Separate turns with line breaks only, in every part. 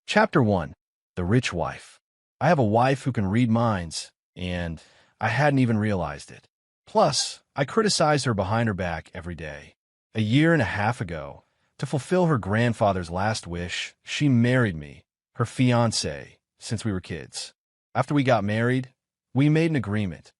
Chapter 1. The Rich Wife. I have a wife who can read minds, and I hadn't even realized it. Plus, I criticize her behind her back every day. A year and a half ago, to fulfill her grandfather's last wish, she married me, her fiancé, since we were kids. After we got married, we made an agreement.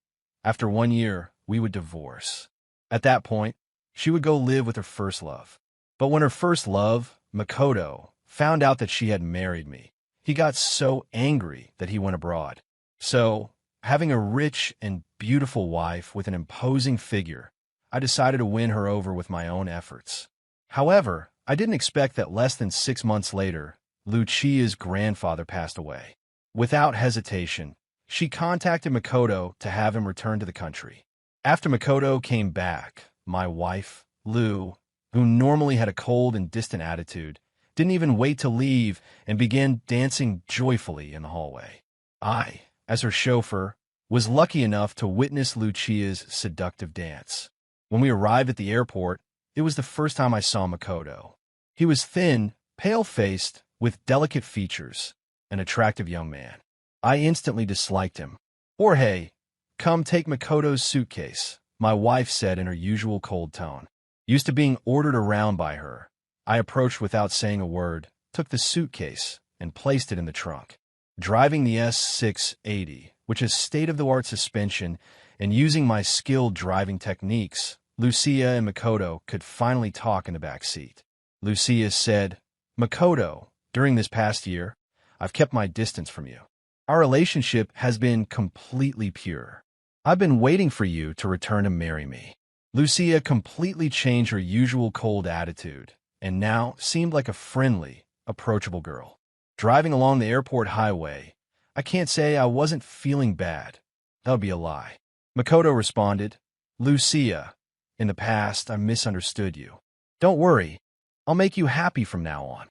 After 1 year, we would divorce. At that point, she would go live with her first love. But when her first love, Makoto, found out that she had married me, he got so angry that he went abroad. So, having a rich and beautiful wife with an imposing figure, I decided to win her over with my own efforts. However, I didn't expect that less than 6 months later, Lucia's grandfather passed away. Without hesitation, she contacted Makoto to have him return to the country. After Makoto came back, my wife, Lou, who normally had a cold and distant attitude, didn't even wait to leave and began dancing joyfully in the hallway. I, as her chauffeur, was lucky enough to witness Lucia's seductive dance. When we arrived at the airport, it was the first time I saw Makoto. He was thin, pale-faced, with delicate features, an attractive young man. I instantly disliked him. "Jorge, come take Makoto's suitcase," my wife said in her usual cold tone. Used to being ordered around by her, I approached without saying a word, took the suitcase, and placed it in the trunk. Driving the S680, which is state-of-the-art suspension, and using my skilled driving techniques, Lucia and Makoto could finally talk in the back seat. Lucia said, "Makoto, during this past year, I've kept my distance from you. Our relationship has been completely pure. I've been waiting for you to return to marry me." Lucia completely changed her usual cold attitude, and now seemed like a friendly, approachable girl. Driving along the airport highway, I can't say I wasn't feeling bad. That would be a lie. Makoto responded, "Lucia, in the past I misunderstood you. Don't worry, I'll make you happy from now on."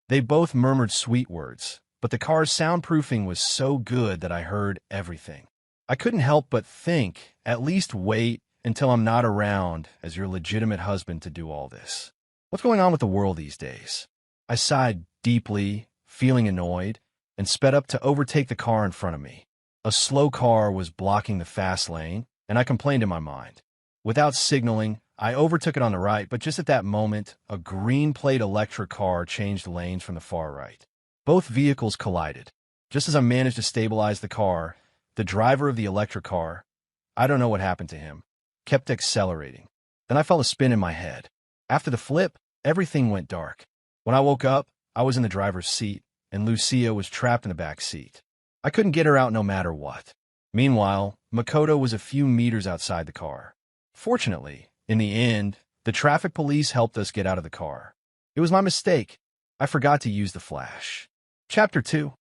They both murmured sweet words, but the car's soundproofing was so good that I heard everything. I couldn't help but think, at least wait until I'm not around as your legitimate husband to do all this. What's going on with the world these days? I sighed deeply, feeling annoyed, and sped up to overtake the car in front of me. A slow car was blocking the fast lane, and I complained in my mind. Without signaling, I overtook it on the right, but just at that moment, a green-plate electric car changed lanes from the far right. Both vehicles collided. Just as I managed to stabilize the car, the driver of the electric car, I don't know what happened to him, kept accelerating. Then I felt a spin in my head. After the flip, everything went dark. When I woke up, I was in the driver's seat, and Lucia was trapped in the back seat. I couldn't get her out no matter what. Meanwhile, Makoto was a few meters outside the car. Fortunately, in the end, the traffic police helped us get out of the car. It was my mistake. I forgot to use the flash. Chapter 2.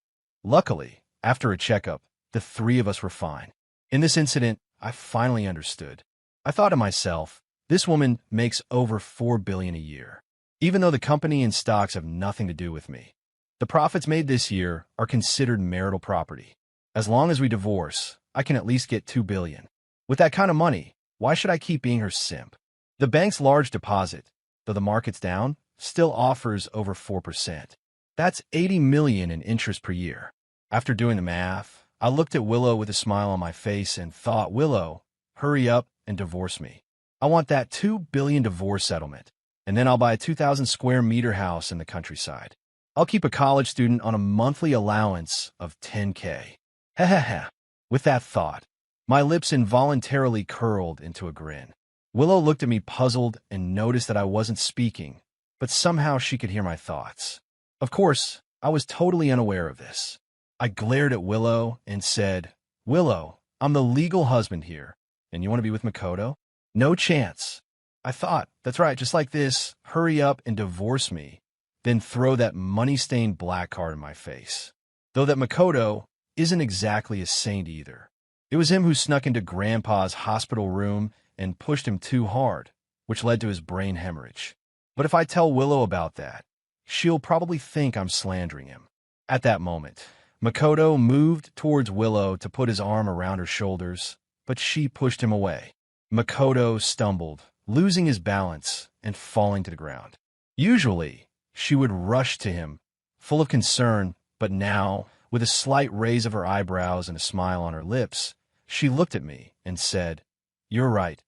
Luckily, after a checkup, the three of us were fine. In this incident, I finally understood. I thought to myself, this woman makes over $4 billion a year, even though the company and stocks have nothing to do with me. The profits made this year are considered marital property. As long as we divorce, I can at least get $2 billion. With that kind of money, why should I keep being her simp? The bank's large deposit, though the market's down, still offers over 4%. That's $80 million in interest per year. After doing the math, I looked at Willow with a smile on my face and thought, "Willow, hurry up and divorce me. I want that $2 billion divorce settlement, and then I'll buy a 2,000 square meter house in the countryside. I'll keep a college student on a monthly allowance of $10K. Ha ha ha." With that thought, my lips involuntarily curled into a grin. Willow looked at me puzzled and noticed that I wasn't speaking, but somehow she could hear my thoughts. Of course, I was totally unaware of this. I glared at Willow and said, "Willow, I'm the legal husband here, and you want to be with Makoto? No chance." I thought, that's right, just like this, hurry up and divorce me, then throw that money-stained black card in my face. Though that Makoto isn't exactly a saint either. It was him who snuck into Grandpa's hospital room and pushed him too hard, which led to his brain hemorrhage. But if I tell Willow about that, she'll probably think I'm slandering him. At that moment, Makoto moved towards Willow to put his arm around her shoulders, but she pushed him away. Makoto stumbled, losing his balance and falling to the ground. Usually, she would rush to him, full of concern, but now, with a slight raise of her eyebrows and a smile on her lips, she looked at me and said, "You're right.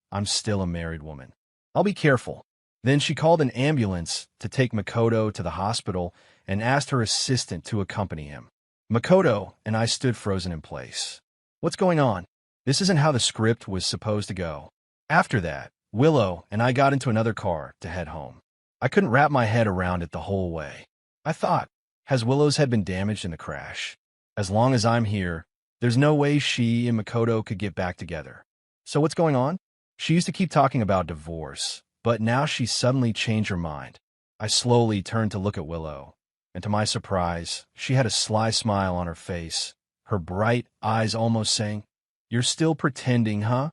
I'm still a married woman. I'll be careful." Then she called an ambulance to take Makoto to the hospital and asked her assistant to accompany him. Makoto and I stood frozen in place. What's going on? This isn't how the script was supposed to go. After that, Willow and I got into another car to head home. I couldn't wrap my head around it the whole way. I thought, has Willow's head been damaged in the crash? As long as I'm here, there's no way she and Makoto could get back together. So what's going on? She used to keep talking about divorce, but now she suddenly changed her mind. I slowly turned to look at Willow, and to my surprise, she had a sly smile on her face, her bright eyes almost saying, "You're still pretending, huh?"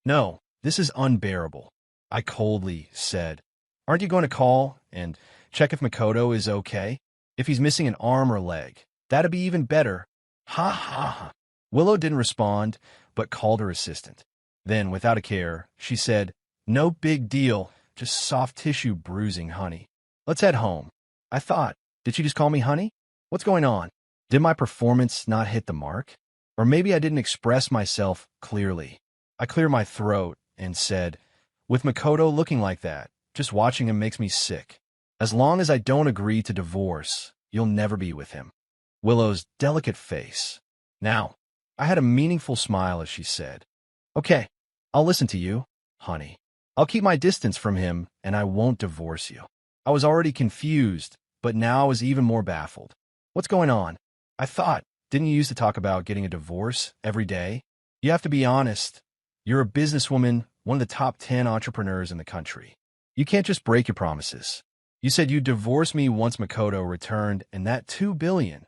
"No, this is unbearable," I coldly said. "Aren't you going to call and check if Makoto is okay? If he's missing an arm or leg, that'd be even better." Ha ha ha. Willow didn't respond, but called her assistant. Then, without a care, she said, "No big deal, just soft tissue bruising, honey. Let's head home." I thought, did she just call me honey? What's going on? Did my performance not hit the mark? Or maybe I didn't express myself clearly. I cleared my throat and said, "With Makoto looking like that, just watching him makes me sick. As long as I don't agree to divorce, you'll never be with him." Willow's delicate face. Now, I had a meaningful smile as she said, "Okay, I'll listen to you, honey. I'll keep my distance from him, and I won't divorce you." I was already confused, but now I was even more baffled. What's going on? I thought, didn't you used to talk about getting a divorce every day? You have to be honest. You're a businesswoman, one of the top 10 entrepreneurs in the country. You can't just break your promises. You said you'd divorce me once Makoto returned, and that $2 billion.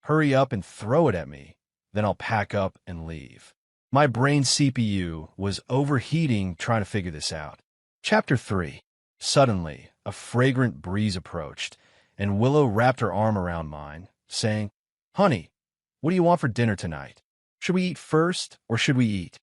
Hurry up and throw it at me, then I'll pack up and leave. My brain CPU was overheating trying to figure this out. Chapter 3. Suddenly, a fragrant breeze approached, and Willow wrapped her arm around mine, saying, "Honey, what do you want for dinner tonight? Should we eat first, or should we eat?"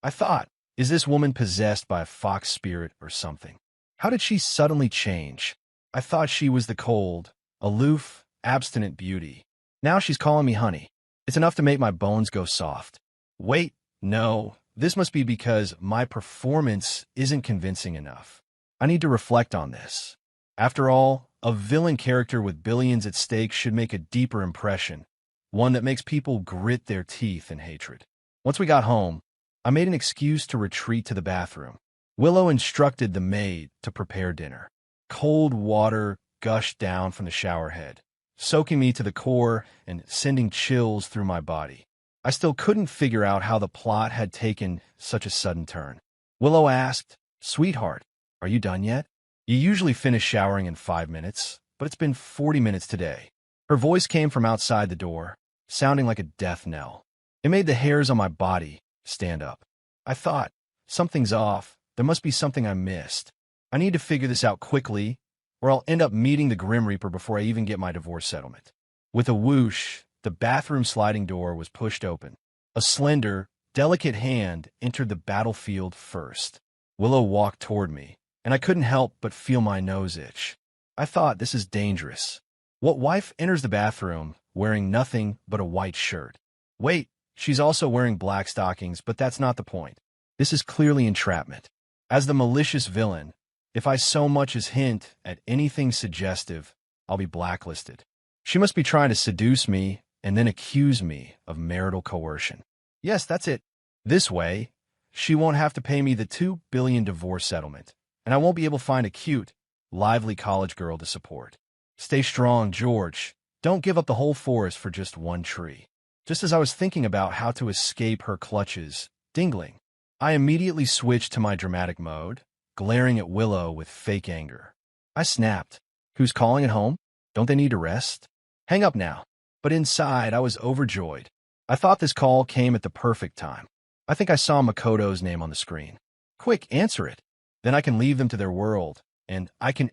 I thought, is this woman possessed by a fox spirit or something? How did she suddenly change? I thought she was the cold, aloof, abstinent beauty. Now she's calling me honey. It's enough to make my bones go soft. Wait, no, this must be because my performance isn't convincing enough. I need to reflect on this. After all, a villain character with billions at stake should make a deeper impression, one that makes people grit their teeth in hatred. Once we got home, I made an excuse to retreat to the bathroom. Willow instructed the maid to prepare dinner. Cold water gushed down from the shower head, soaking me to the core and sending chills through my body. I still couldn't figure out how the plot had taken such a sudden turn. Willow asked, "Sweetheart, are you done yet? You usually finish showering in 5 minutes, but it's been 40 minutes today." Her voice came from outside the door, sounding like a death knell. It made the hairs on my body stand up. I thought, something's off. There must be something I missed. I need to figure this out quickly, or I'll end up meeting the Grim Reaper before I even get my divorce settlement. With a whoosh, the bathroom sliding door was pushed open. A slender, delicate hand entered the battlefield first. Willow walked toward me, and I couldn't help but feel my nose itch. I thought, this is dangerous. What wife enters the bathroom wearing nothing but a white shirt? Wait, she's also wearing black stockings, but that's not the point. This is clearly entrapment. As the malicious villain, if I so much as hint at anything suggestive, I'll be blacklisted. She must be trying to seduce me and then accuse me of marital coercion. Yes, that's it. This way, she won't have to pay me the $2 billion divorce settlement, and I won't be able to find a cute, lively college girl to support. Stay strong, George. Don't give up the whole forest for just one tree. Just as I was thinking about how to escape her clutches, dingling, I immediately switched to my dramatic mode, glaring at Willow with fake anger. I snapped. Who's calling at home? Don't they need to rest? Hang up now. But inside, I was overjoyed. I thought this call came at the perfect time. I think I saw Makoto's name on the screen. Quick, answer it. Then I can leave them to their world, and I can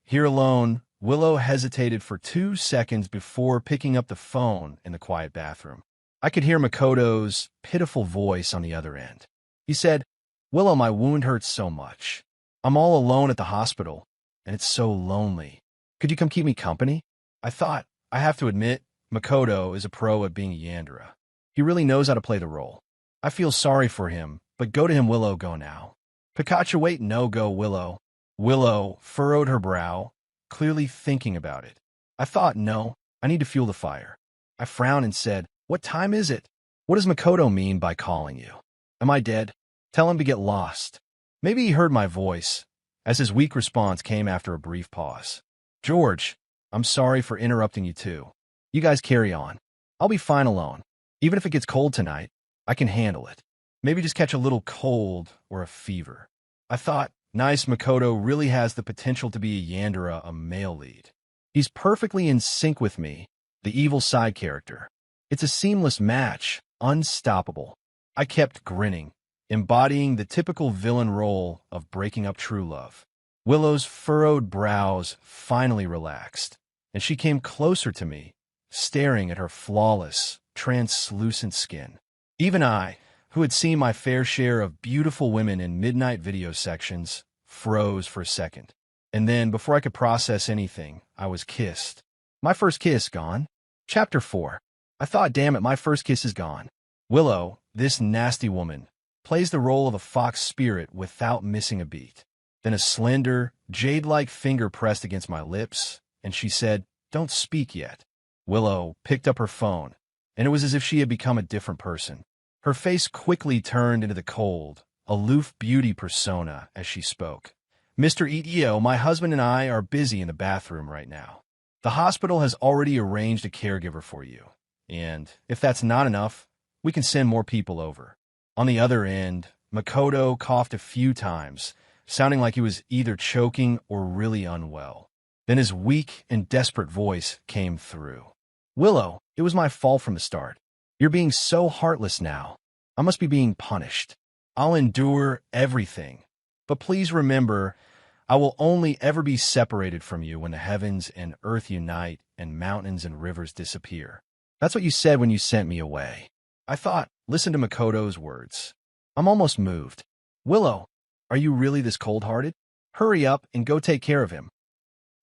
Here alone, Willow hesitated for 2 seconds before picking up the phone in the quiet bathroom. I could hear Makoto's pitiful voice on the other end. He said, "Willow, my wound hurts so much. I'm all alone at the hospital, and it's so lonely. Could you come keep me company? I thought, I have to admit, Makoto is a pro at being a Yandere. He really knows how to play the role. I feel sorry for him, but go to him, Willow, go now. Pikachu, wait, no, go, Willow. Willow furrowed her brow, clearly thinking about it. I thought, no, I need to fuel the fire. I frowned and said, what time is it? What does Makoto mean by calling you? Am I dead? Tell him to get lost. Maybe he heard my voice, as his weak response came after a brief pause. George, I'm sorry for interrupting you too. You guys carry on. I'll be fine alone. Even if it gets cold tonight, I can handle it. Maybe just catch a little cold or a fever. I thought, nice, Makoto really has the potential to be a Yandere, a male lead. He's perfectly in sync with me, the evil side character. It's a seamless match, unstoppable. I kept grinning, embodying the typical villain role of breaking up true love. Willow's furrowed brows finally relaxed, and she came closer to me, staring at her flawless, translucent skin. Even I, who had seen my fair share of beautiful women in midnight video sections, froze for a second. And then, before I could process anything, I was kissed. My first kiss gone. Chapter 4. I thought, damn it, my first kiss is gone. Willow, this nasty woman, plays the role of a fox spirit without missing a beat. Then a slender, jade-like finger pressed against my lips, and she said, don't speak yet. Willow picked up her phone, and it was as if she had become a different person. Her face quickly turned into the cold, aloof beauty persona as she spoke. Mr. Itio, my husband and I are busy in the bathroom right now. The hospital has already arranged a caregiver for you, and if that's not enough, we can send more people over. On the other end, Makoto coughed a few times, sounding like he was either choking or really unwell. Then his weak and desperate voice came through. Willow, it was my fault from the start. You're being so heartless now. I must be being punished. I'll endure everything. But please remember, I will only ever be separated from you when the heavens and earth unite and mountains and rivers disappear. That's what you said when you sent me away. I thought, listen to Makoto's words. I'm almost moved. Willow, are you really this cold-hearted? Hurry up and go take care of him.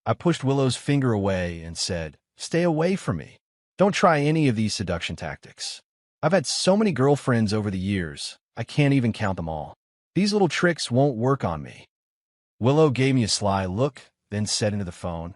I pushed Willow's finger away and said, stay away from me. Don't try any of these seduction tactics. I've had so many girlfriends over the years, I can't even count them all. These little tricks won't work on me. Willow gave me a sly look, then said into the phone,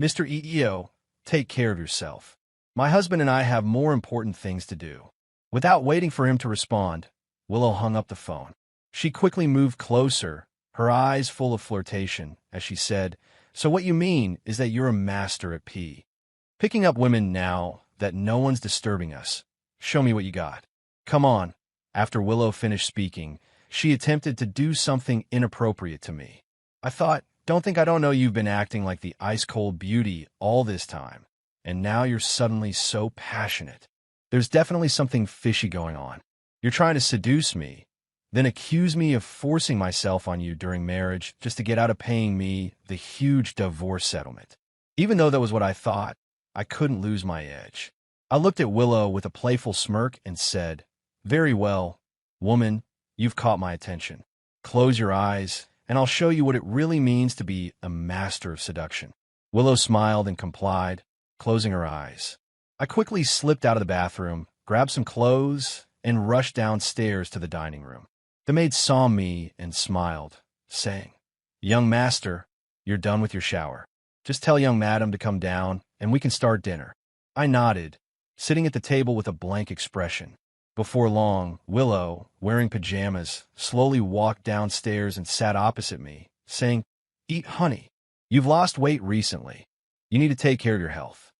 Mr. Itio, take care of yourself. My husband and I have more important things to do. Without waiting for him to respond, Willow hung up the phone. She quickly moved closer, her eyes full of flirtation, as she said, so what you mean is that you're a master at picking up women now that no one's disturbing us. Show me what you got. Come on. After Willow finished speaking, she attempted to do something inappropriate to me. I thought, don't think I don't know you've been acting like the ice-cold beauty all this time, and now you're suddenly so passionate. There's definitely something fishy going on. You're trying to seduce me, then accuse me of forcing myself on you during marriage just to get out of paying me the huge divorce settlement. Even though that was what I thought, I couldn't lose my edge. I looked at Willow with a playful smirk and said, very well, woman, you've caught my attention. Close your eyes, and I'll show you what it really means to be a master of seduction. Willow smiled and complied, closing her eyes. I quickly slipped out of the bathroom, grabbed some clothes, and rushed downstairs to the dining room. The maid saw me and smiled, saying, young master, you're done with your shower. Just tell young madam to come down, and we can start dinner. I nodded, sitting at the table with a blank expression. Before long, Willow, wearing pajamas, slowly walked downstairs and sat opposite me, saying, eat honey. You've lost weight recently. You need to take care of your health.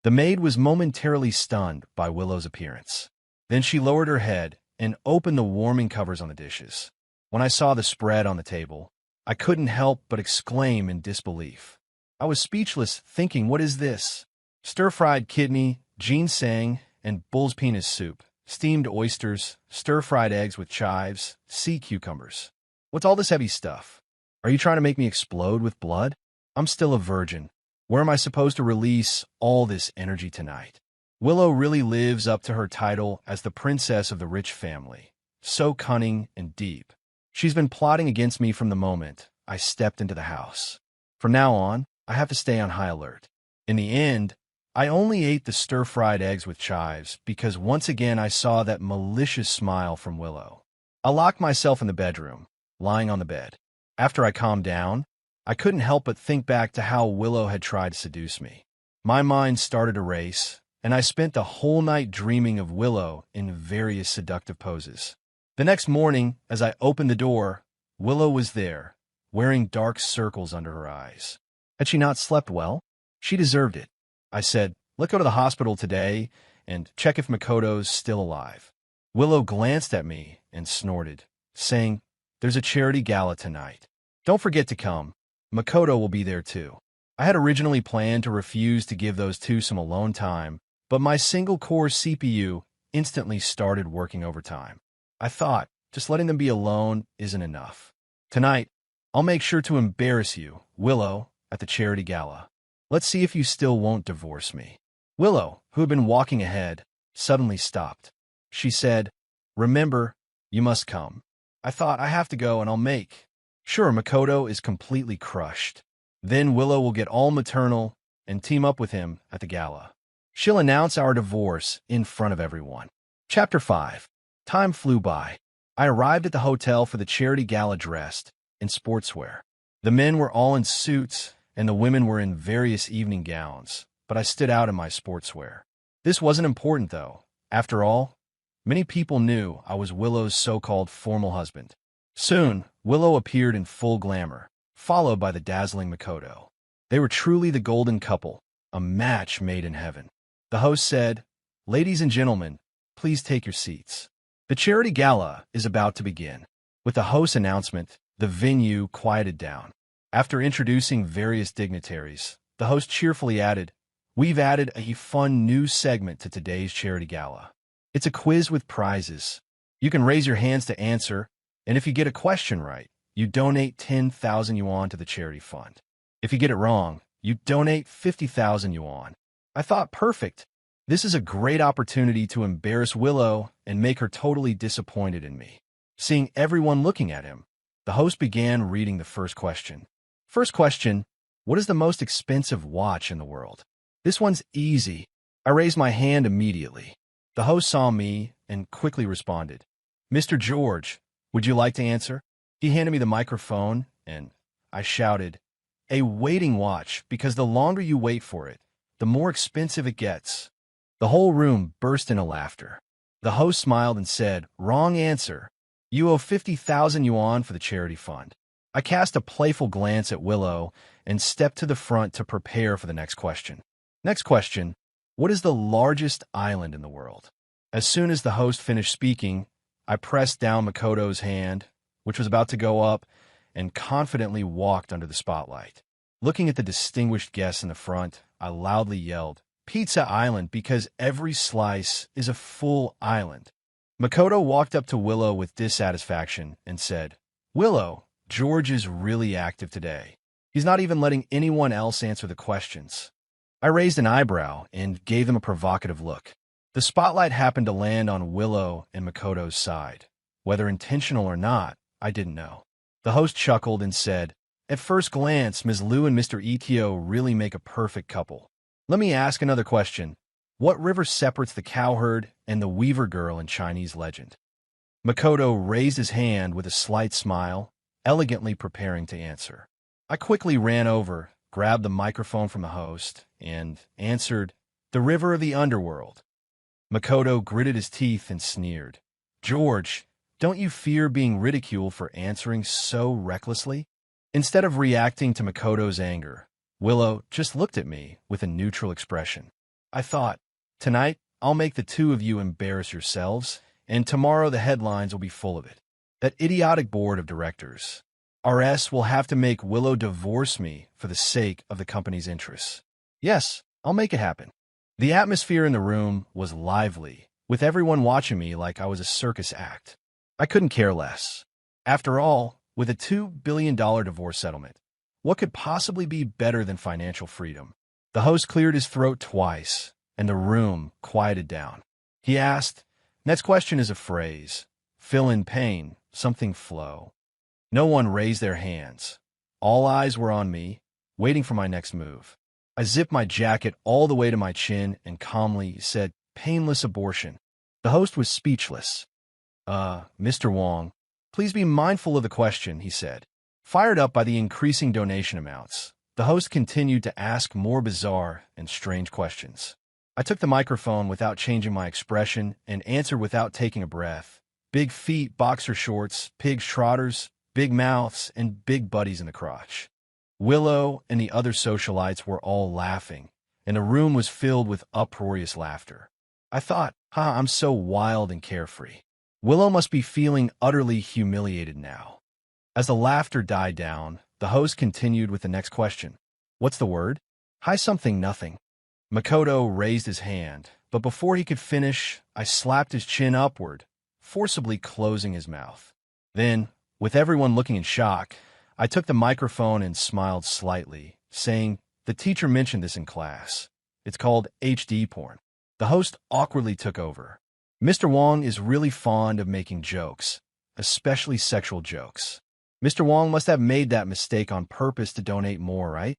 The maid was momentarily stunned by Willow's appearance. Then she lowered her head and opened the warming covers on the dishes. When I saw the spread on the table, I couldn't help but exclaim in disbelief. I was speechless, thinking, what is this? Stir-fried kidney, ginseng, and bull's penis soup, steamed oysters, stir-fried eggs with chives, sea cucumbers. What's all this heavy stuff? Are you trying to make me explode with blood? I'm still a virgin. Where am I supposed to release all this energy tonight? Willow really lives up to her title as the princess of the rich family. So cunning and deep. She's been plotting against me from the moment I stepped into the house. From now on, I have to stay on high alert. In the end, I only ate the stir-fried eggs with chives because once again I saw that malicious smile from Willow. I locked myself in the bedroom, lying on the bed. After I calmed down, I couldn't help but think back to how Willow had tried to seduce me. My mind started to race, and I spent the whole night dreaming of Willow in various seductive poses. The next morning, as I opened the door, Willow was there, wearing dark circles under her eyes. Had she not slept well? She deserved it. I said, "Let's go to the hospital today and check if Makoto's still alive." Willow glanced at me and snorted, saying, "There's a charity gala tonight. Don't forget to come. Makoto will be there too." I had originally planned to refuse to give those two some alone time, but my single-core CPU instantly started working overtime. I thought, just letting them be alone isn't enough. Tonight, I'll make sure to embarrass you, Willow, at the charity gala. Let's see if you still won't divorce me. Willow, who had been walking ahead, suddenly stopped. She said, "Remember, you must come." I thought, I have to go and I'll make. Sure, Makoto is completely crushed. Then Willow will get all maternal and team up with him at the gala. She'll announce our divorce in front of everyone. Chapter 5. Time flew by. I arrived at the hotel for the charity gala dressed in sportswear. The men were all in suits, and the women were in various evening gowns, but I stood out in my sportswear. This wasn't important, though. After all, many people knew I was Willow's so-called formal husband. Soon, Willow appeared in full glamour, followed by the dazzling Makoto. They were truly the golden couple, a match made in heaven. The host said, "Ladies and gentlemen, please take your seats. The charity gala is about to begin." With the host's announcement, the venue quieted down. After introducing various dignitaries, the host cheerfully added, "We've added a fun new segment to today's charity gala. It's a quiz with prizes. You can raise your hands to answer, and if you get a question right, you donate 10,000 yuan to the charity fund. If you get it wrong, you donate 50,000 yuan. I thought, perfect. This is a great opportunity to embarrass Willow and make her totally disappointed in me. Seeing everyone looking at him, the host began reading the first question. First question, what is the most expensive watch in the world? This one's easy. I raised my hand immediately. The host saw me and quickly responded, "Mr. George, would you like to answer?" He handed me the microphone, and I shouted, "A waiting watch, because the longer you wait for it, the more expensive it gets." The whole room burst into laughter. The host smiled and said, "Wrong answer. You owe 50,000 yuan for the charity fund." I cast a playful glance at Willow and stepped to the front to prepare for the next question. Next question, what is the largest island in the world? As soon as the host finished speaking, I pressed down Makoto's hand, which was about to go up, and confidently walked under the spotlight. Looking at the distinguished guests in the front, I loudly yelled, "Pizza Island, because every slice is a full island." Makoto walked up to Willow with dissatisfaction and said, "Willow, George is really active today. He's not even letting anyone else answer the questions." I raised an eyebrow and gave them a provocative look. The spotlight happened to land on Willow and Makoto's side. Whether intentional or not, I didn't know. The host chuckled and said, "At first glance, Ms. Liu and Mr. Itio really make a perfect couple. Let me ask another question. What river separates the cowherd and the weaver girl in Chinese legend?" Makoto raised his hand with a slight smile, elegantly preparing to answer. I quickly ran over, grabbed the microphone from the host, and answered, "The river of the underworld." Makoto gritted his teeth and sneered. "George, don't you fear being ridiculed for answering so recklessly?" Instead of reacting to Makoto's anger, Willow just looked at me with a neutral expression. I thought, tonight I'll make the two of you embarrass yourselves, and tomorrow the headlines will be full of it. That idiotic board of directors. RS will have to make Willow divorce me for the sake of the company's interests. Yes, I'll make it happen. The atmosphere in the room was lively, with everyone watching me like I was a circus act. I couldn't care less. After all, with a $2 billion divorce settlement, what could possibly be better than financial freedom? The host cleared his throat twice, and the room quieted down. He asked, "Next question is a phrase. Fill in pain, something flow." No one raised their hands. All eyes were on me, waiting for my next move. I zipped my jacket all the way to my chin and calmly said, "Painless abortion." The host was speechless. Mr. Wong, please be mindful of the question," he said. Fired up by the increasing donation amounts, the host continued to ask more bizarre and strange questions. I took the microphone without changing my expression and answered without taking a breath. Big feet, boxer shorts, pig trotters, big mouths, and big buddies in the crotch. Willow and the other socialites were all laughing, and the room was filled with uproarious laughter. I thought, I'm so wild and carefree. Willow must be feeling utterly humiliated now. As the laughter died down, the host continued with the next question. "What's the word?" "Hi something nothing." Makoto raised his hand, but before he could finish, I slapped his chin upward, forcibly closing his mouth. Then, with everyone looking in shock, I took the microphone and smiled slightly, saying, "The teacher mentioned this in class. It's called HD porn." The host awkwardly took over. "Mr. Wong is really fond of making jokes, especially sexual jokes. Mr. Wong must have made that mistake on purpose to donate more, right?"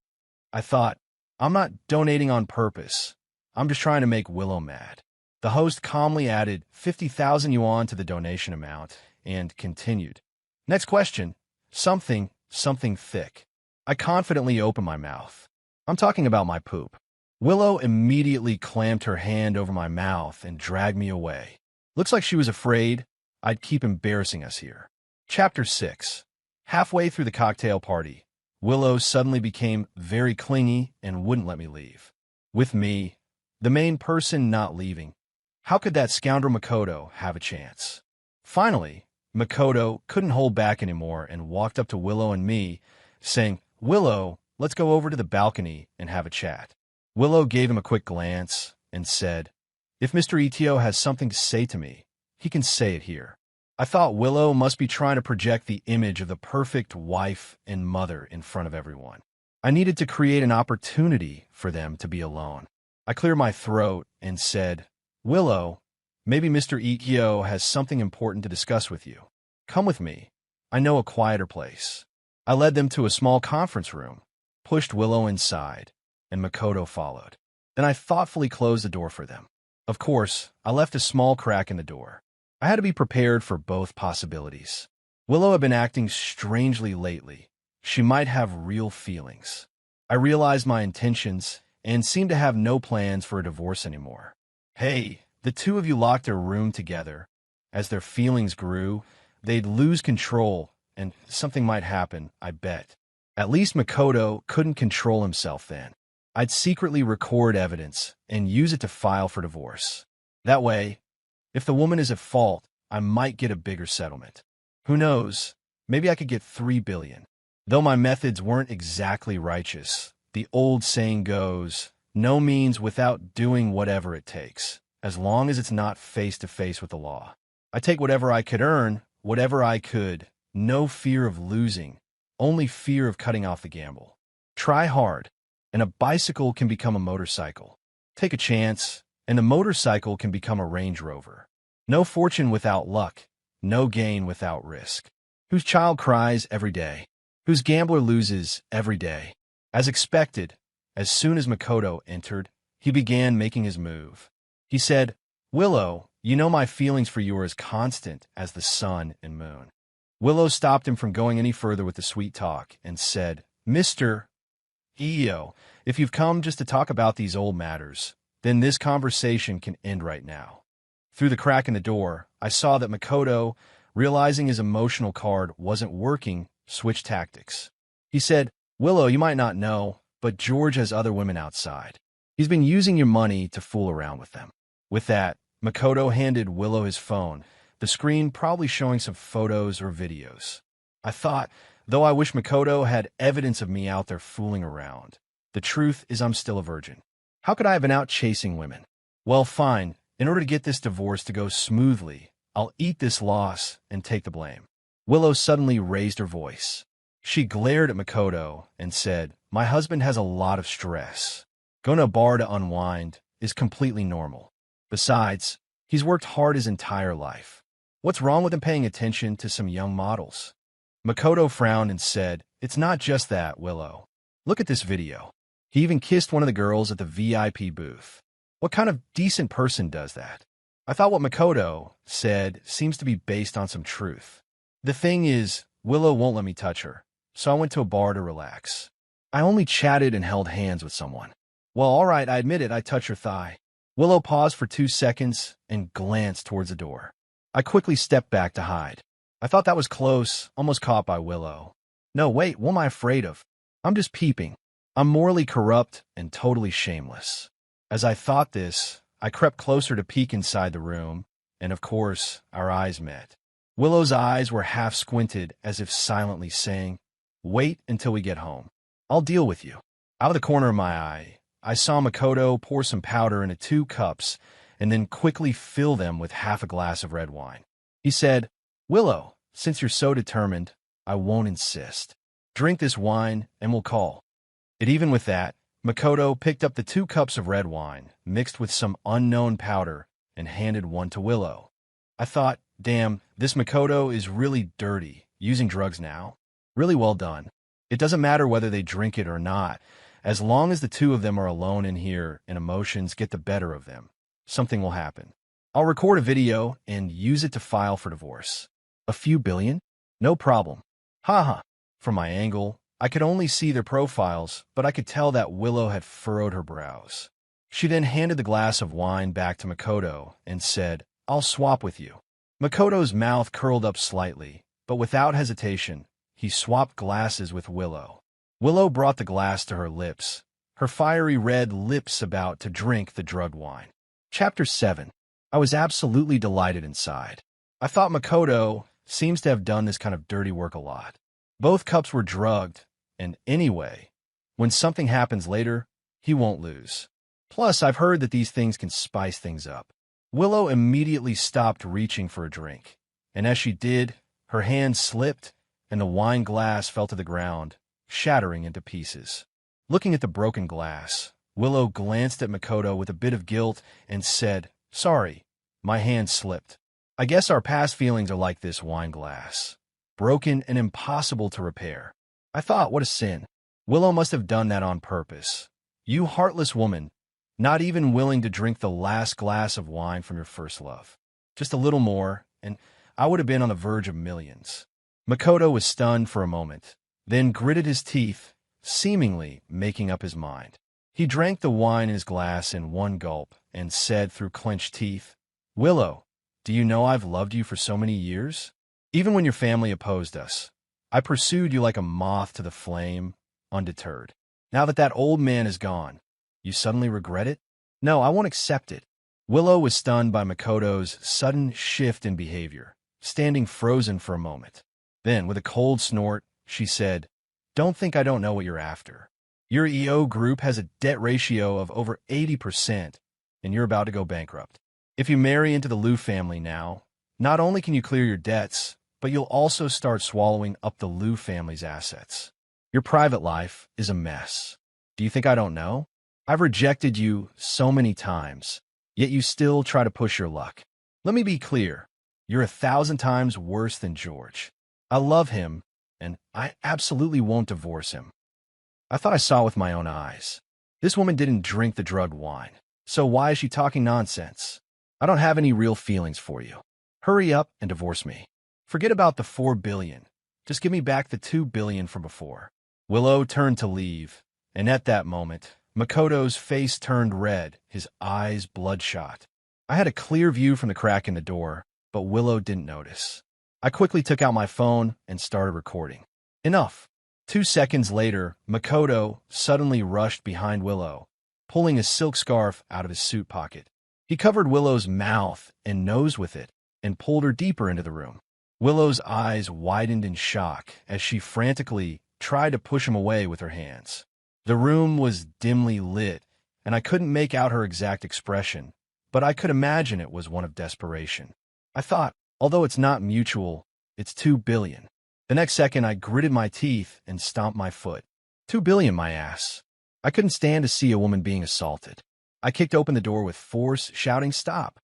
I thought, I'm not donating on purpose. I'm just trying to make Willow mad. The host calmly added 50,000 yuan to the donation amount and continued. "Next question. Something thick." I confidently opened my mouth. "I'm talking about my poop." Willow immediately clamped her hand over my mouth and dragged me away. Looks like she was afraid I'd keep embarrassing us here. Chapter 6. Halfway through the cocktail party, Willow suddenly became very clingy and wouldn't let me leave. With me, the main person, not leaving, how could that scoundrel Makoto have a chance? Finally, Makoto couldn't hold back anymore and walked up to Willow and me, saying, "Willow, let's go over to the balcony and have a chat." Willow gave him a quick glance and said, "If Mr. Itio has something to say to me, he can say it here." I thought Willow must be trying to project the image of the perfect wife and mother in front of everyone. I needed to create an opportunity for them to be alone. I cleared my throat and said, "Willow, maybe Mr. Itio has something important to discuss with you. Come with me. I know a quieter place." I led them to a small conference room, pushed Willow inside, and Makoto followed. Then I thoughtfully closed the door for them. Of course, I left a small crack in the door. I had to be prepared for both possibilities. Willow had been acting strangely lately. She might have real feelings. I realized my intentions and seemed to have no plans for a divorce anymore. Hey, the two of you locked their room together. As their feelings grew, they'd lose control, and something might happen, I bet. At least Makoto couldn't control himself then. I'd secretly record evidence and use it to file for divorce. That way, if the woman is at fault, I might get a bigger settlement. Who knows? Maybe I could get 3 billion. Though my methods weren't exactly righteous, the old saying goes, no means without doing whatever it takes, as long as it's not face-to-face with the law. I take whatever I could earn, whatever I could, no fear of losing, only fear of cutting off the gamble. Try hard, and a bicycle can become a motorcycle. Take a chance, and the motorcycle can become a Range Rover. No fortune without luck, no gain without risk. Whose child cries every day? Whose gambler loses every day? As expected, as soon as Makoto entered, he began making his move. He said, "Willow, you know my feelings for you are as constant as the sun and moon." Willow stopped him from going any further with the sweet talk and said, "Mr. Iyo, if you've come just to talk about these old matters, then this conversation can end right now." Through the crack in the door, I saw that Makoto, realizing his emotional card wasn't working, switched tactics. He said, "Willow, you might not know, but George has other women outside. He's been using your money to fool around with them." With that, Makoto handed Willow his phone, the screen probably showing some photos or videos. I thought, though I wish Makoto had evidence of me out there fooling around. The truth is I'm still a virgin. How could I have been out chasing women? Well, fine. In order to get this divorce to go smoothly, I'll eat this loss and take the blame. Willow suddenly raised her voice. She glared at Makoto and said, "My husband has a lot of stress. Going to a bar to unwind is completely normal. Besides, he's worked hard his entire life. What's wrong with him paying attention to some young models?" Makoto frowned and said, "It's not just that, Willow. Look at this video. He even kissed one of the girls at the VIP booth. What kind of decent person does that? I thought what Makoto said seems to be based on some truth. The thing is, Willow won't let me touch her, so I went to a bar to relax. I only chatted and held hands with someone. Well, all right, I admit it, I touched her thigh. Willow paused for 2 seconds and glanced towards the door. I quickly stepped back to hide. I thought that was close, almost caught by Willow. No, wait, what am I afraid of? I'm just peeping. I'm morally corrupt and totally shameless. As I thought this, I crept closer to peek inside the room, and of course, our eyes met. Willow's eyes were half squinted as if silently saying, "Wait until we get home. I'll deal with you." Out of the corner of my eye, I saw Makoto pour some powder into 2 cups and then quickly fill them with half a glass of red wine. He said, "Willow, since you're so determined, I won't insist. Drink this wine and we'll call." And even with that, Makoto picked up the 2 cups of red wine, mixed with some unknown powder, and handed one to Willow. I thought, damn, this Makoto is really dirty, using drugs now. Really well done. It doesn't matter whether they drink it or not, as long as the 2 of them are alone in here and emotions get the better of them. Something will happen. I'll record a video and use it to file for divorce. A few billion? No problem. Haha. From my angle, I could only see their profiles, but I could tell that Willow had furrowed her brows. She then handed the glass of wine back to Makoto and said, "I'll swap with you." Makoto's mouth curled up slightly, but without hesitation, he swapped glasses with Willow. Willow brought the glass to her lips, her fiery red lips about to drink the drugged wine. Chapter 7. I was absolutely delighted inside. I thought Makoto seems to have done this kind of dirty work a lot. Both cups were drugged, and anyway, when something happens later, he won't lose. Plus, I've heard that these things can spice things up. Willow immediately stopped reaching for a drink, and as she did, her hand slipped, and the wine glass fell to the ground, shattering into pieces. Looking at the broken glass, Willow glanced at Makoto with a bit of guilt and said, "Sorry, my hand slipped. I guess our past feelings are like this wine glass. Broken and impossible to repair." I thought, what a sin. Willow must have done that on purpose. You heartless woman, not even willing to drink the last glass of wine from your first love. Just a little more, and I would have been on the verge of millions. Makoto was stunned for a moment, then gritted his teeth, seemingly making up his mind. He drank the wine in his glass in one gulp and said through clenched teeth, "Willow, do you know I've loved you for so many years? Even when your family opposed us, I pursued you like a moth to the flame, undeterred. Now that that old man is gone, you suddenly regret it? No, I won't accept it." Willow was stunned by Makoto's sudden shift in behavior, standing frozen for a moment. Then, with a cold snort, she said, "Don't think I don't know what you're after. Your EO group has a debt ratio of over 80%, and you're about to go bankrupt. If you marry into the Liu family now, not only can you clear your debts, but you'll also start swallowing up the Liu family's assets. Your private life is a mess. Do you think I don't know? I've rejected you so many times, yet you still try to push your luck. Let me be clear. You're 1,000 times worse than George. I love him, and I absolutely won't divorce him." I thought I saw with my own eyes. This woman didn't drink the drugged wine, so why is she talking nonsense? I don't have any real feelings for you. Hurry up and divorce me. Forget about the 4 billion. Just give me back the 2 billion from before. Willow turned to leave, and at that moment, Makoto's face turned red, his eyes bloodshot. I had a clear view from the crack in the door, but Willow didn't notice. I quickly took out my phone and started recording. Enough. 2 seconds later, Makoto suddenly rushed behind Willow, pulling a silk scarf out of his suit pocket. He covered Willow's mouth and nose with it and pulled her deeper into the room. Willow's eyes widened in shock as she frantically tried to push him away with her hands. The room was dimly lit, and I couldn't make out her exact expression, but I could imagine it was one of desperation. I thought, although it's not mutual, it's 2 billion. The next second, I gritted my teeth and stomped my foot. 2 billion, my ass. I couldn't stand to see a woman being assaulted. I kicked open the door with force, shouting, "Stop!"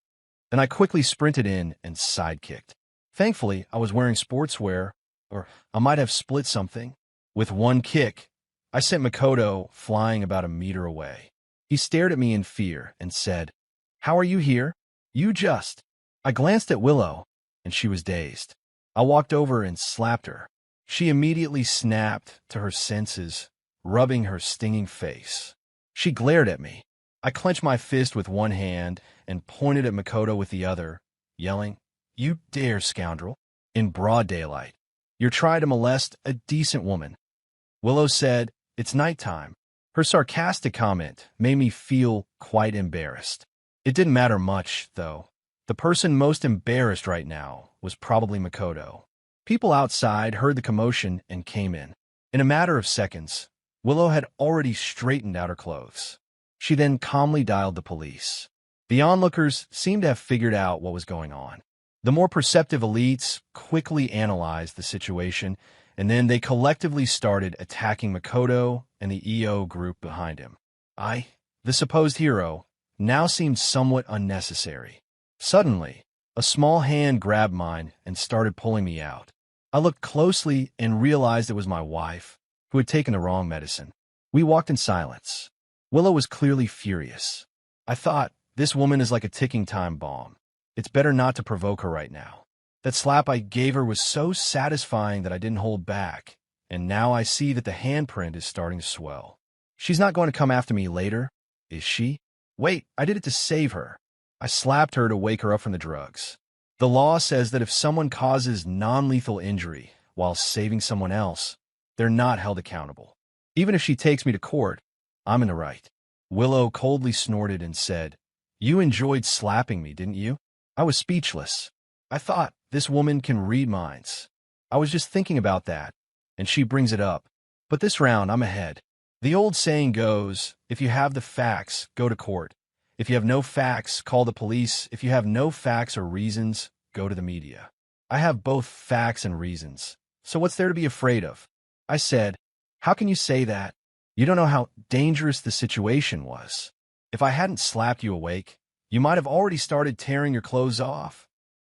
Then I quickly sprinted in and sidekicked. Thankfully, I was wearing sportswear, or I might have split something. With one kick, I sent Makoto flying about a meter away. He stared at me in fear and said, "How are you here? You just—" I glanced at Willow, and she was dazed. I walked over and slapped her. She immediately snapped to her senses, rubbing her stinging face. She glared at me. I clenched my fist with one hand and pointed at Makoto with the other, yelling, "You dare, scoundrel!" in broad daylight. "You're trying to molest a decent woman." Willow said, "It's nighttime." Her sarcastic comment made me feel quite embarrassed. It didn't matter much, though. The person most embarrassed right now was probably Makoto. People outside heard the commotion and came in. In a matter of seconds, Willow had already straightened out her clothes. She then calmly dialed the police. The onlookers seemed to have figured out what was going on. The more perceptive elites quickly analyzed the situation, and then they collectively started attacking Makoto and the EO group behind him. I, the supposed hero, now seemed somewhat unnecessary. Suddenly, a small hand grabbed mine and started pulling me out. I looked closely and realized it was my wife, who had taken the wrong medicine. We walked in silence. Willow was clearly furious. I thought, this woman is like a ticking time bomb. It's better not to provoke her right now. That slap I gave her was so satisfying that I didn't hold back, and now I see that the handprint is starting to swell. She's not going to come after me later, is she? Wait, I did it to save her. I slapped her to wake her up from the drugs. The law says that if someone causes non-lethal injury while saving someone else, they're not held accountable. Even if she takes me to court, I'm in the right. Willow coldly snorted and said, "You enjoyed slapping me, didn't you?" I was speechless. I thought, this woman can read minds. I was just thinking about that, and she brings it up. But this round, I'm ahead. The old saying goes, if you have the facts, go to court. If you have no facts, call the police. If you have no facts or reasons, go to the media. I have both facts and reasons. So what's there to be afraid of? I said, "How can you say that? You don't know how dangerous the situation was. If I hadn't slapped you awake, you might have already started tearing your clothes off."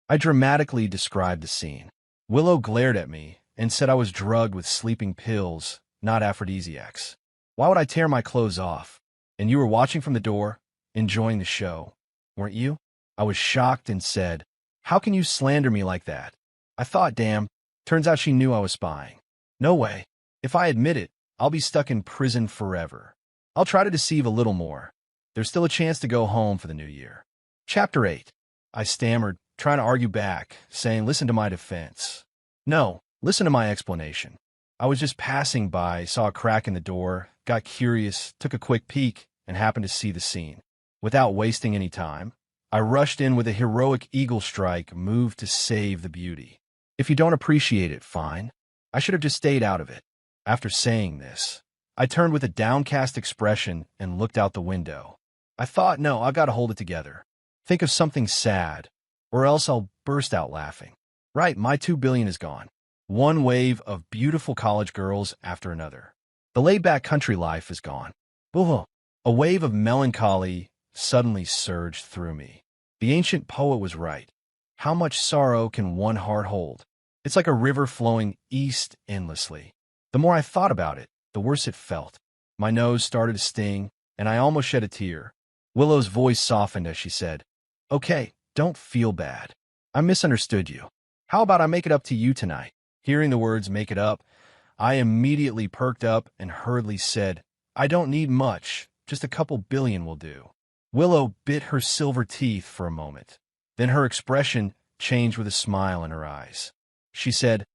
I dramatically described the scene. Willow glared at me and said I was drugged with sleeping pills, not aphrodisiacs. Why would I tear my clothes off? And you were watching from the door, enjoying the show, weren't you? I was shocked and said, "How can you slander me like that?" I thought, damn, turns out she knew I was spying. No way. If I admit it, I'll be stuck in prison forever. I'll try to deceive a little more. There's still a chance to go home for the new year. Chapter 8. I stammered, trying to argue back, saying, "Listen to my defense." "No, listen to my explanation. I was just passing by, saw a crack in the door, got curious, took a quick peek, and happened to see the scene. Without wasting any time, I rushed in with a heroic eagle strike move to save the beauty. If you don't appreciate it, fine. I should have just stayed out of it." After saying this, I turned with a downcast expression and looked out the window. I thought, no, I've got to hold it together. Think of something sad, or else I'll burst out laughing. Right, my $2 billion is gone. One wave of beautiful college girls after another. The laid-back country life is gone. Boo-hoo. A wave of melancholy suddenly surged through me. The ancient poet was right. How much sorrow can one heart hold? It's like a river flowing east endlessly. The more I thought about it, the worse it felt. My nose started to sting, and I almost shed a tear. Willow's voice softened as she said, "Okay, don't feel bad. I misunderstood you. How about I make it up to you tonight?" Hearing the words "make it up," I immediately perked up and hurriedly said, "I don't need much, just a couple billion will do." Willow bit her silver teeth for a moment. Then her expression changed with a smile in her eyes. She said,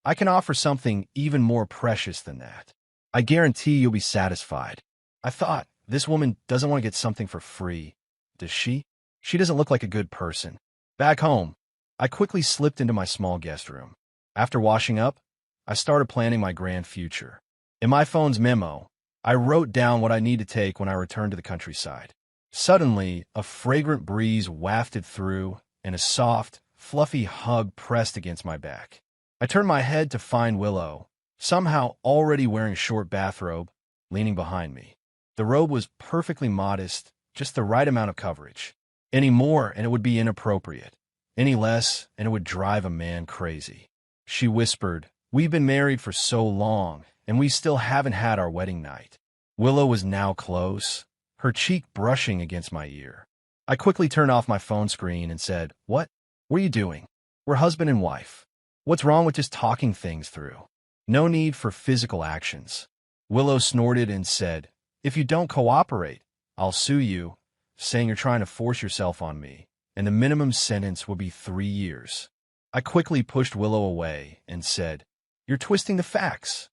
"I can offer something even more precious than that. I guarantee you'll be satisfied." I thought, this woman doesn't want to get something for free, does she? She doesn't look like a good person. Back home, I quickly slipped into my small guest room. After washing up, I started planning my grand future. In my phone's memo, I wrote down what I need to take when I return to the countryside. Suddenly, a fragrant breeze wafted through, and a soft, fluffy hug pressed against my back. I turned my head to find Willow, somehow already wearing a short bathrobe, leaning behind me. The robe was perfectly modest, just the right amount of coverage. Any more, and it would be inappropriate. Any less, and it would drive a man crazy. She whispered, "We've been married for so long, and we still haven't had our wedding night. Willow was now close, her cheek brushing against my ear. I quickly turned off my phone screen and said, "What? What are you doing? We're husband and wife. What's wrong with just talking things through? No need for physical actions." Willow snorted and said, "If you don't cooperate, I'll sue you, saying you're trying to force yourself on me, and the minimum sentence will be 3 years." I quickly pushed Willow away and said, "You're twisting the facts."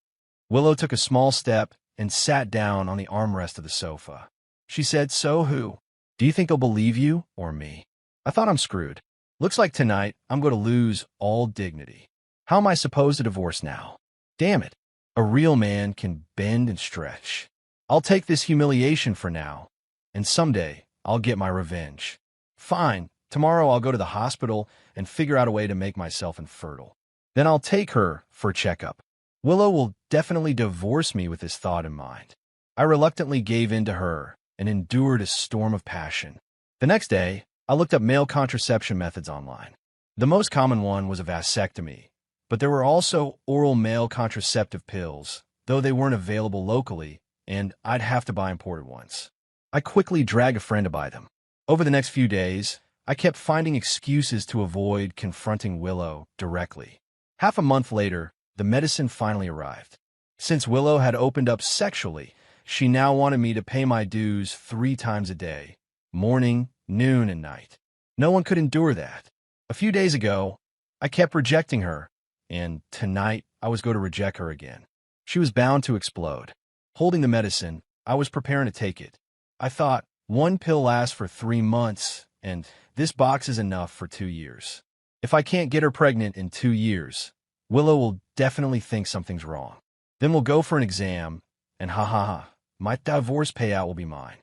Willow took a small step and sat down on the armrest of the sofa. She said, "So who? Do you think they'll believe you or me?" I thought I'm screwed. Looks like tonight I'm going to lose all dignity. How am I supposed to divorce now? Damn it. A real man can bend and stretch. I'll take this humiliation for now, and someday I'll get my revenge. Fine, tomorrow I'll go to the hospital and figure out a way to make myself infertile. Then I'll take her for a checkup. Willow will definitely divorce me with this thought in mind. I reluctantly gave in to her and endured a storm of passion. The next day, I looked up male contraception methods online. The most common one was a vasectomy, but there were also oral male contraceptive pills, though they weren't available locally, and I'd have to buy imported ones. I quickly dragged a friend to buy them. Over the next few days, I kept finding excuses to avoid confronting Willow directly. Half a month later, the medicine finally arrived. Since Willow had opened up sexually, she now wanted me to pay my dues 3 times a day, morning, noon, and night. No one could endure that. A few days ago, I kept rejecting her, and tonight I was going to reject her again. She was bound to explode. Holding the medicine, I was preparing to take it. I thought, 1 pill lasts for 3 months, and this box is enough for 2 years. If I can't get her pregnant in 2 years, Willow will definitely think something's wrong. Then we'll go for an exam, and my divorce payout will be mine.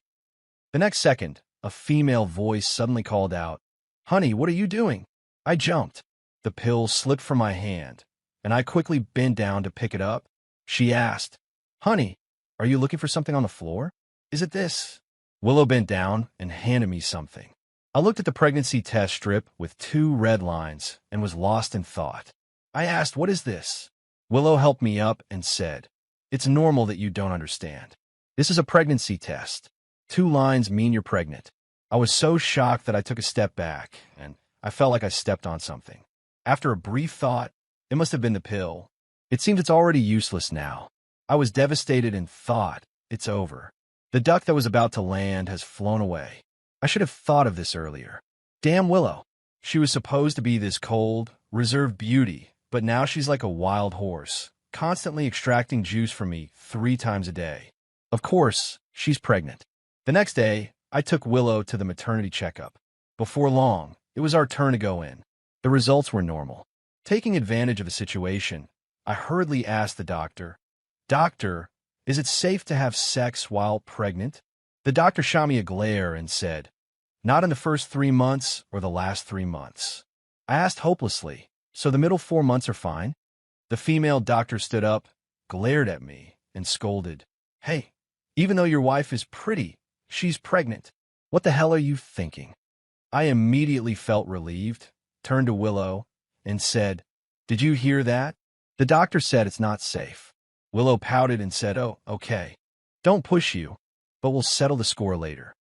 The next second, a female voice suddenly called out, "Honey, what are you doing?" I jumped. The pill slipped from my hand, and I quickly bent down to pick it up. She asked, "Honey, are you looking for something on the floor? Is it this?" Willow bent down and handed me something. I looked at the pregnancy test strip with 2 red lines and was lost in thought. I asked, "What is this?" Willow helped me up and said, "It's normal that you don't understand. This is a pregnancy test. 2 lines mean you're pregnant." I was so shocked that I took a step back, and I felt like I stepped on something. After a brief thought, it must have been the pill. It seems it's already useless now. I was devastated and thought, it's over. The duck that was about to land has flown away. I should have thought of this earlier. Damn Willow. She was supposed to be this cold, reserved beauty, but now she's like a wild horse, constantly extracting juice from me 3 times a day. Of course, she's pregnant. The next day, I took Willow to the maternity checkup. Before long, it was our turn to go in. The results were normal. Taking advantage of the situation, I hurriedly asked the doctor, "Doctor, is it safe to have sex while pregnant?" The doctor shot me a glare and said, "Not in the first 3 months or the last 3 months." I asked hopelessly, "So the middle 4 months are fine?" The female doctor stood up, glared at me, and scolded, "Hey, even though your wife is pretty, she's pregnant. What the hell are you thinking?" I immediately felt relieved, turned to Willow, and said, "Did you hear that? The doctor said it's not safe." Willow pouted and said, "Oh, okay. Don't push you, but we'll settle the score later."